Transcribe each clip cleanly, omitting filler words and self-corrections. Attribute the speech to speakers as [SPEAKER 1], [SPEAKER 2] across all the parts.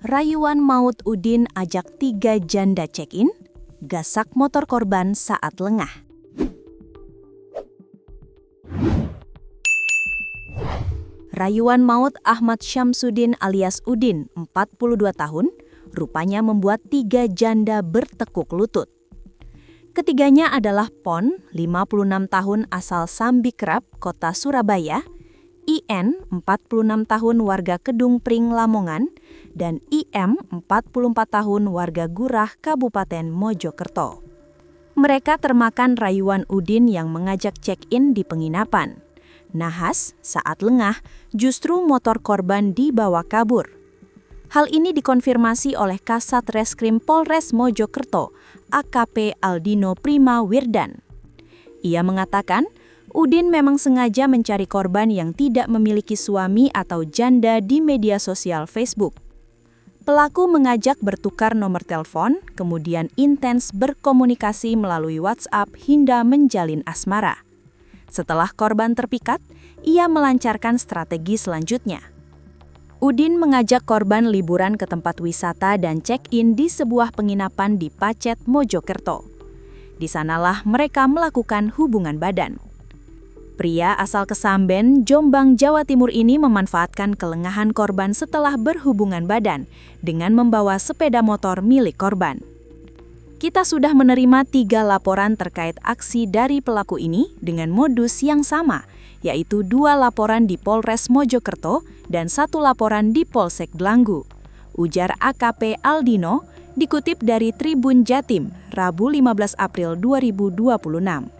[SPEAKER 1] Rayuan maut Udin ajak 3 janda check-in, gasak motor korban saat lengah. Rayuan maut Ahmad Syamsuddin alias Udin, 42 tahun, rupanya membuat 3 janda bertekuk lutut. Ketiganya adalah Pon, 56 tahun asal Sambikrap, kota Surabaya, IN, 46 tahun warga Kedung Pring, Lamongan, dan IM, 44 tahun warga Gurah, Kabupaten Mojokerto. Mereka termakan rayuan Udin yang mengajak check-in di penginapan. Nahas, saat lengah, justru motor korban dibawa kabur. Hal ini dikonfirmasi oleh Kasat Reskrim Polres Mojokerto, AKP Aldino Prima Wirdan. Ia mengatakan, Udin memang sengaja mencari korban yang tidak memiliki suami atau janda di media sosial Facebook. Pelaku mengajak bertukar nomor telepon, kemudian intens berkomunikasi melalui WhatsApp hingga menjalin asmara. Setelah korban terpikat, ia melancarkan strategi selanjutnya. Udin mengajak korban liburan ke tempat wisata dan check-in di sebuah penginapan di Pacet, Mojokerto. Di sanalah mereka melakukan hubungan badan. Pria asal Kesamben, Jombang, Jawa Timur ini memanfaatkan kelengahan korban setelah berhubungan badan dengan membawa sepeda motor milik korban. Kita sudah menerima 3 laporan terkait aksi dari pelaku ini dengan modus yang sama, yaitu 2 laporan di Polres Mojokerto dan 1 laporan di Polsek Blanggu, ujar AKP Aldino, dikutip dari Tribun Jatim, Rabu 15 April 2026.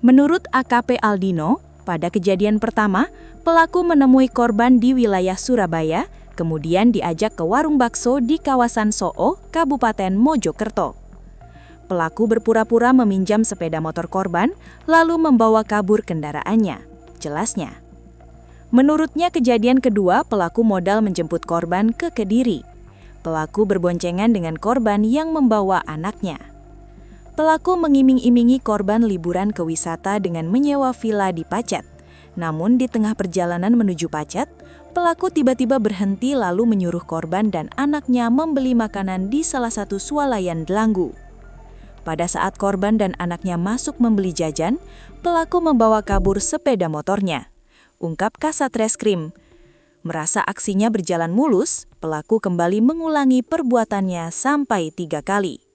[SPEAKER 1] Menurut AKP Aldino, pada kejadian pertama, pelaku menemui korban di wilayah Surabaya, kemudian diajak ke warung bakso di kawasan Soo, Kabupaten Mojokerto. Pelaku berpura-pura meminjam sepeda motor korban, lalu membawa kabur kendaraannya, jelasnya. Menurutnya kejadian kedua, pelaku modal menjemput korban ke Kediri. Pelaku berboncengan dengan korban yang membawa anaknya. Pelaku mengiming-imingi korban liburan ke wisata dengan menyewa villa di Pacet. Namun di tengah perjalanan menuju Pacet, pelaku tiba-tiba berhenti lalu menyuruh korban dan anaknya membeli makanan di salah satu swalayan Delanggu. Pada saat korban dan anaknya masuk membeli jajan, pelaku membawa kabur sepeda motornya, ungkap Kasat Reskrim. Merasa aksinya berjalan mulus, pelaku kembali mengulangi perbuatannya sampai 3 kali.